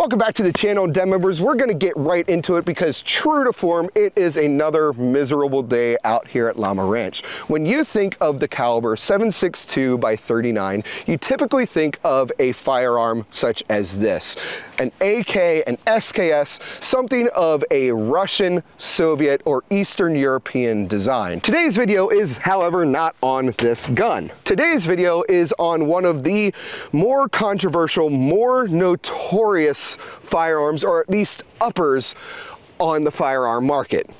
Welcome back to the channel, Den members. We're gonna get right into it because true to form, it is another miserable day out here at Llama Ranch. When you think of the caliber 7.62 by 39, you typically think of a firearm such as this. An AK, an SKS, something of a Russian, Soviet, or Eastern European design. Today's video is, however, not on this gun. Today's video is on one of the more controversial, more notorious firearms, or at least uppers on the firearm market.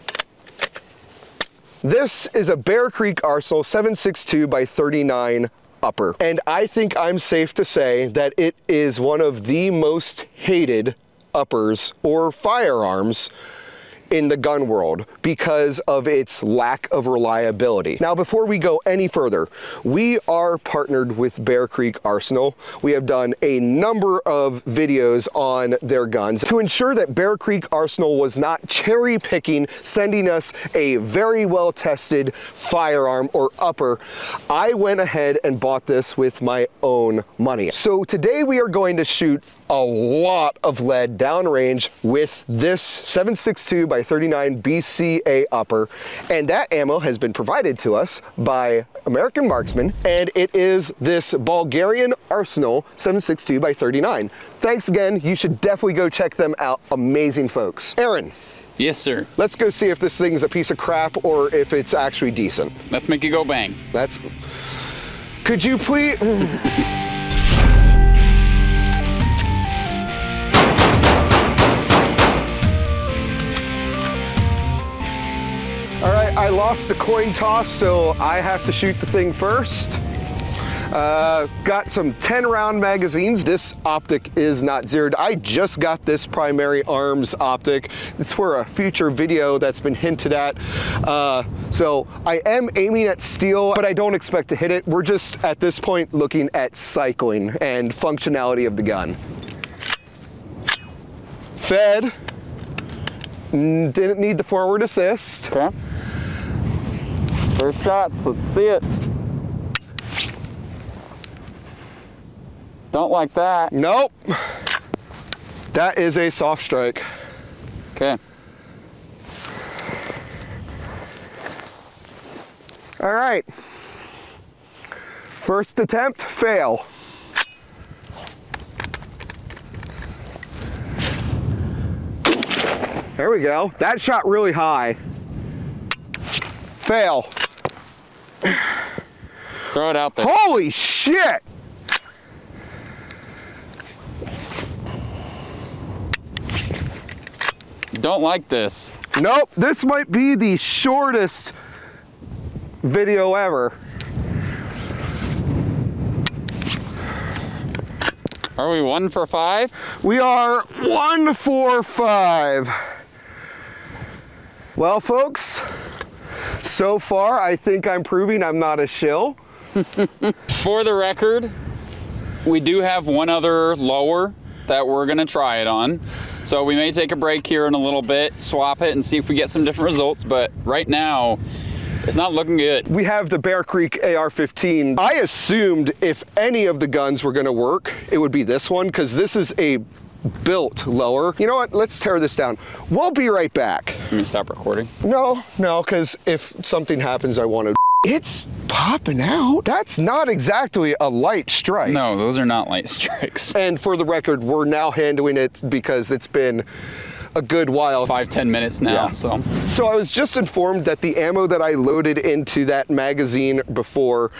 This is a Bear Creek Arsenal 7.62 by 39 upper, and I think I'm safe to say that it is one of the most hated uppers or firearms in the gun world because of its lack of reliability. Now, before we go any further, we are partnered with Bear Creek Arsenal. We have done a number of videos on their guns to ensure that Bear Creek Arsenal was not cherry picking, sending us a very well tested firearm or upper. I went ahead and bought this with my own money. So today we are going to shoot a lot of lead downrange with this 7.62 by 39 BCA upper, and that ammo has been provided to us by American Marksman, and it is this Bulgarian Arsenal 7.62 by 39. Thanks again. You should definitely go check them out. Amazing folks. Aaron. Yes, sir. Let's go see if this thing's a piece of crap or if it's actually decent. Let's make it go bang. Could you please? All right, I lost the coin toss, so I have to shoot the thing first. Got some 10-round magazines. This optic is not zeroed. I just got this primary arms optic. It's for a future video that's been hinted at. So I am aiming at steel, but I don't expect to hit it. We're just, at this point, looking at cycling and functionality of the gun. Fed. Didn't need the forward assist. Okay. First shots, let's see it. Don't like that. Nope. That is a soft strike. Okay. All right. First attempt, fail. There we go. That shot really high. Fail. Throw it out there. Holy shit! Don't like this. Nope, this might be the shortest video ever. Are we 1 for 5? We are 1 for 5. Well, folks, so far I think I'm proving I'm not a shill. For the record, we do have one other lower that we're gonna try it on. So we may take a break here in a little bit, swap it, and see if we get some different results, but right now, it's not looking good. We have the Bear Creek AR-15. I assumed if any of the guns were gonna work, it would be this one, because this is a built lower. You know what, let's tear this down. We'll be right back. Let me stop recording. No, because if something happens, I want to. It's popping out. That's not exactly a light strike. No, those are not light strikes. And for the record, we're now handling it because it's been a good while. 5-10 minutes now, yeah. So I was just informed that the ammo that I loaded into that magazine before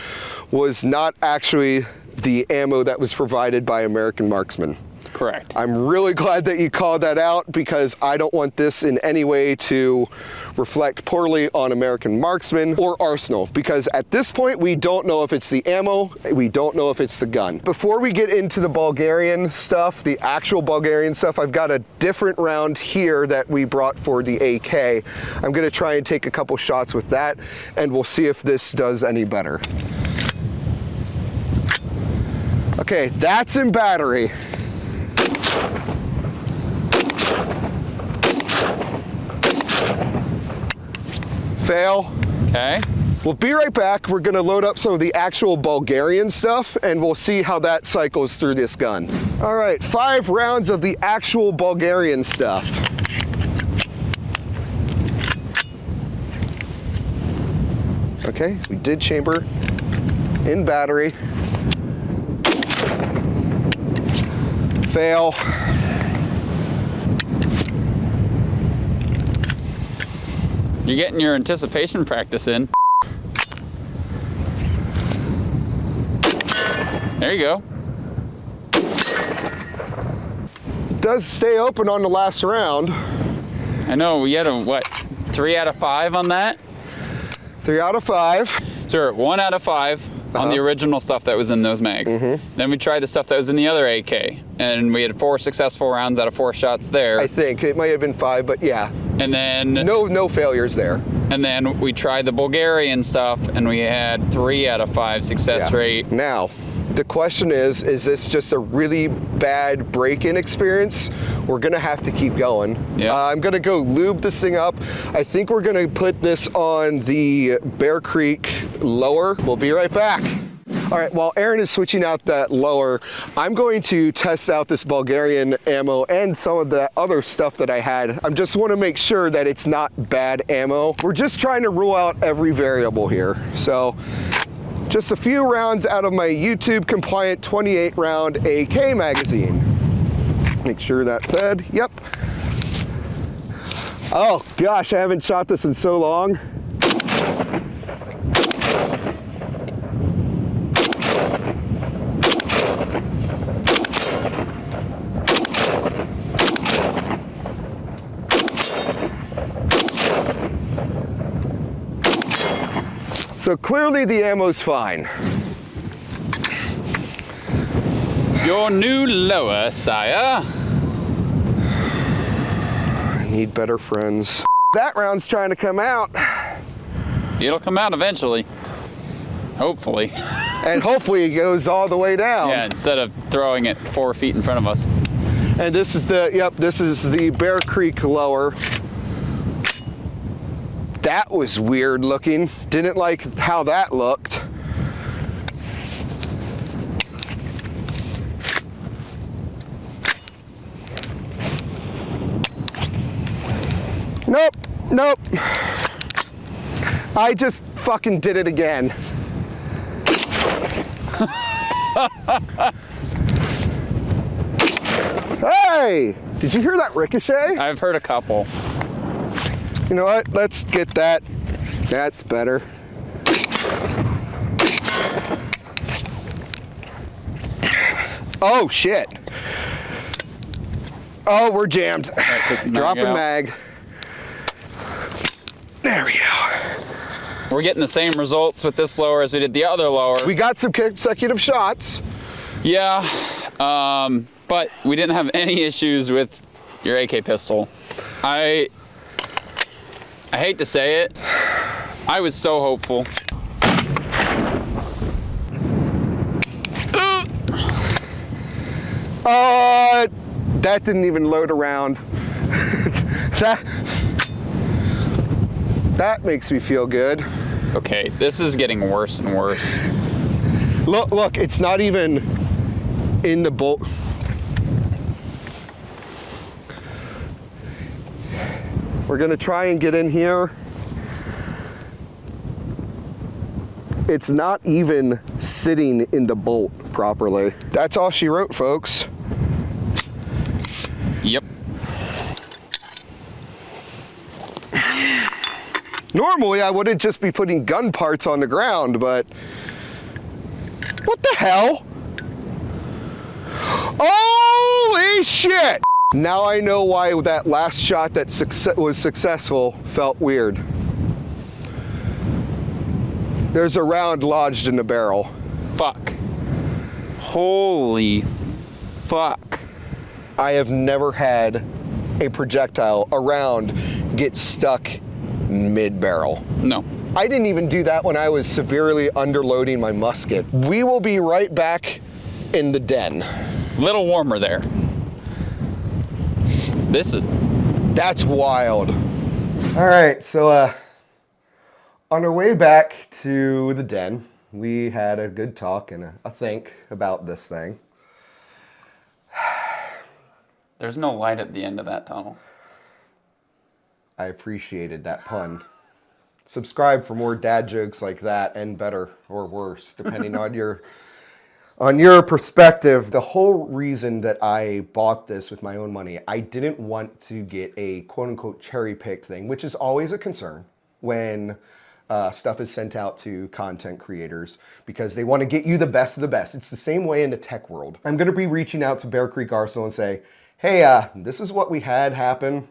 was not actually the ammo that was provided by American Marksman. Correct. I'm really glad that you called that out because I don't want this in any way to reflect poorly on American Marksman or Arsenal, because at this point we don't know if it's the ammo, we don't know if it's the gun. Before we get into the Bulgarian stuff, the actual Bulgarian stuff, I've got a different round here that we brought for the AK. I'm gonna try and take a couple shots with that and we'll see if this does any better. Okay, that's in battery. Fail. Okay. We'll be right back. We're gonna load up some of the actual Bulgarian stuff and we'll see how that cycles through this gun. All right, 5 rounds of the actual Bulgarian stuff. Okay, we did chamber in battery. Fail. You're getting your anticipation practice in. There you go. Does stay open on the last round. I know, we had a, what, 3 out of 5 on that? 3 out of 5. So we're at 1 out of 5 on the original stuff that was in those mags. Then we tried the stuff that was in the other AK, and we had 4 successful rounds out of 4 shots there. I think it might have been 5, but yeah. And then no failures there. And then we tried the Bulgarian stuff, and we had 3 out of 5 success rate. Now, the question is this just a really bad break-in experience? We're gonna have to keep going. Yeah. I'm gonna go lube this thing up. I think we're gonna put this on the Bear Creek lower. We'll be right back. All right, while Aaron is switching out that lower, I'm going to test out this Bulgarian ammo and some of the other stuff that I had. I just want to make sure that it's not bad ammo. We're just trying to rule out every variable here. So just a few rounds out of my YouTube compliant 28 round AK magazine. Make sure that fed, yep. Oh gosh, I haven't shot this in so long. So clearly the ammo's fine. Your new lower, sire. I need better friends. That round's trying to come out. It'll come out eventually. Hopefully. And hopefully it goes all the way down. Yeah, instead of throwing it 4 feet in front of us. And this is the, yep, this is the Bear Creek lower. That was weird looking. Didn't like how that looked. Nope, nope. I just fucking did it again. Hey, did you hear that ricochet? I've heard a couple. You know what? Let's get that. That's better. Oh shit. Oh, we're jammed. Dropping mag. There we go. We're getting the same results with this lower as we did the other lower. We got some consecutive shots. Yeah, but we didn't have any issues with your AK pistol. I hate to say it, I was so hopeful. That didn't even load around. That makes me feel good. Okay, this is getting worse and worse. Look, it's not even in the bolt. We're gonna try and get in here. It's not even sitting in the bolt properly. That's all she wrote, folks. Yep. Normally, I wouldn't just be putting gun parts on the ground, but what the hell? Holy shit! Now I know why that last shot that was successful felt weird. There's a round lodged in the barrel. Fuck. Holy fuck. I have never had a projectile, a round, get stuck mid-barrel. No. I didn't even do that when I was severely underloading my musket. We will be right back in the den. A little warmer there. That's wild. All right, so On our way back to the den, we had a good talk and a think about this thing. There's no light at the end of that tunnel. I appreciated that pun. Subscribe for more dad jokes like that, and better or worse, depending on your perspective. The whole reason that I bought this with my own money, I didn't want to get a quote-unquote cherry-picked thing, which is always a concern when stuff is sent out to content creators, because they want to get you the best of the best. It's the same way in the tech world. I'm going to be reaching out to Bear Creek Arsenal and say, hey, this is what we had happen.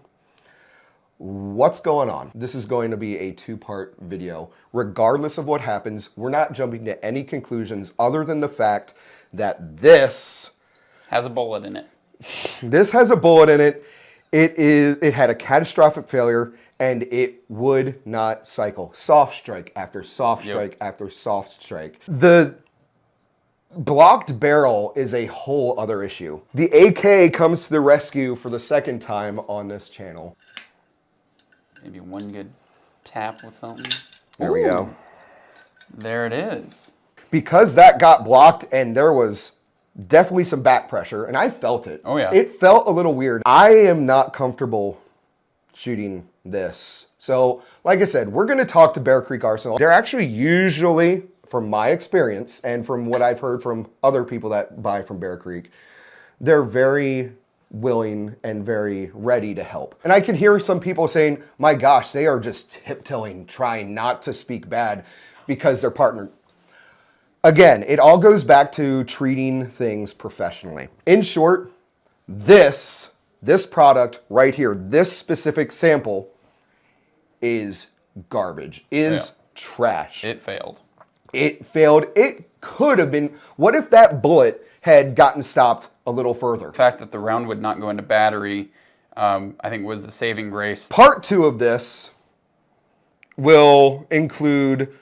What's going on? This is going to be a two-part video. Regardless of what happens, we're not jumping to any conclusions other than the fact that this has a bullet in it. This has a bullet in it. It had a catastrophic failure, and it would not cycle. Soft strike after soft strike after soft strike. The blocked barrel is a whole other issue. The AK comes to the rescue for the second time on this channel. Maybe one good tap with something. There we go. There it is. Because that got blocked and there was definitely some back pressure, and I felt it. Oh, yeah. It felt a little weird. I am not comfortable shooting this. So, like I said, we're going to talk to Bear Creek Arsenal. They're actually usually, from my experience and from what I've heard from other people that buy from Bear Creek, they're very willing and very ready to help. And I can hear some people saying, my gosh, they are just tiptoeing, trying not to speak bad because they're partnered. Again, it all goes back to treating things professionally. In short, this product right here, this specific sample is garbage, trash. It failed. It failed. It could have been, what if that bullet had gotten stopped a little further? The fact that the round would not go into battery, I think was the saving grace. Part 2 of this will include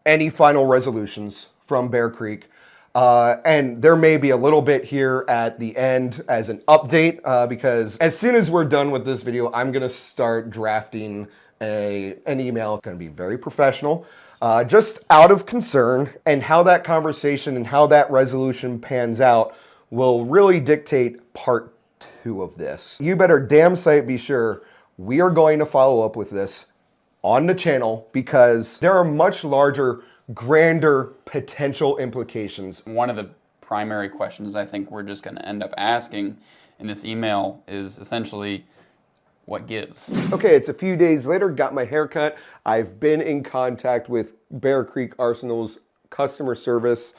any final resolutions from Bear Creek. And there may be a little bit here at the end as an update, because as soon as we're done with this video, I'm going to start drafting an email. It's going to be very professional, just out of concern, and how that conversation and how that resolution pans out will really dictate part 2 of this. You better damn sight be sure we are going to follow up with this on the channel, because there are much larger, grander potential implications. One of the primary questions I think we're just going to end up asking in this email is essentially, what gives? Okay, it's a few days later, got my haircut. I've been in contact with Bear Creek Arsenal's customer service.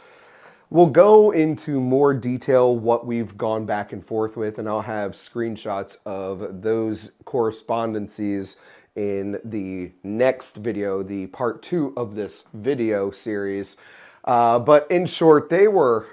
We'll go into more detail what we've gone back and forth with, and I'll have screenshots of those correspondences in the next video, the part 2 of this video series. But in short, they were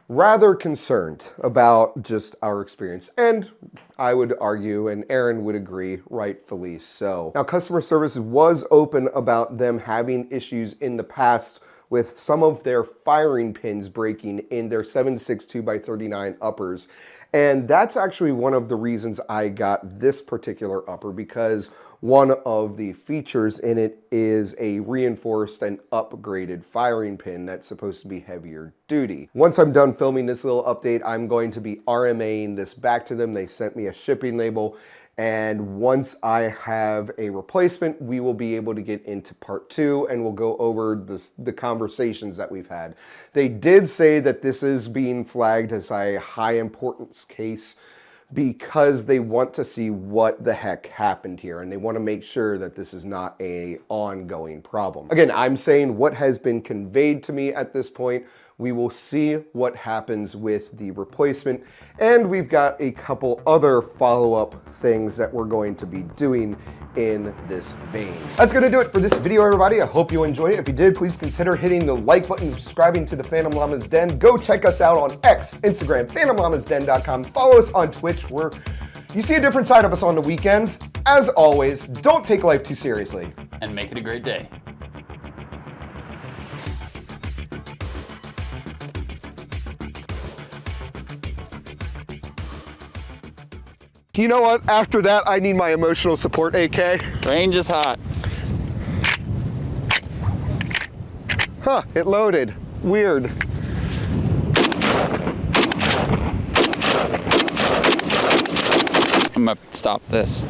rather concerned about just our experience, and I would argue, and Aaron would agree, rightfully so. Now, customer service was open about them having issues in the past with some of their firing pins breaking in their 7.62x39 uppers. And that's actually one of the reasons I got this particular upper, because one of the features in it is a reinforced and upgraded firing pin that's supposed to be heavier duty. Once I'm done filming this little update, I'm going to be RMAing this back to them. They sent me a shipping label, and once I have a replacement, we will be able to get into part 2, and we'll go over the conversations that we've had. They did say that this is being flagged as a high importance case because they want to see what the heck happened here, and they want to make sure that this is not an ongoing problem. Again, I'm saying what has been conveyed to me at this point. We will see what happens with the replacement, and we've got a couple other follow-up things that we're going to be doing in this vein. That's going to do it for this video, everybody. I hope you enjoyed it. If you did, please consider hitting the like button, subscribing to the Phantom Llama's Den. Go check us out on X, Instagram, phantomllamasden.com. Follow us on Twitch, where you see a different side of us on the weekends. As always, don't take life too seriously. And make it a great day. You know what? After that, I need my emotional support, AK. Range is hot. Huh, it loaded. Weird. I'm gonna stop this.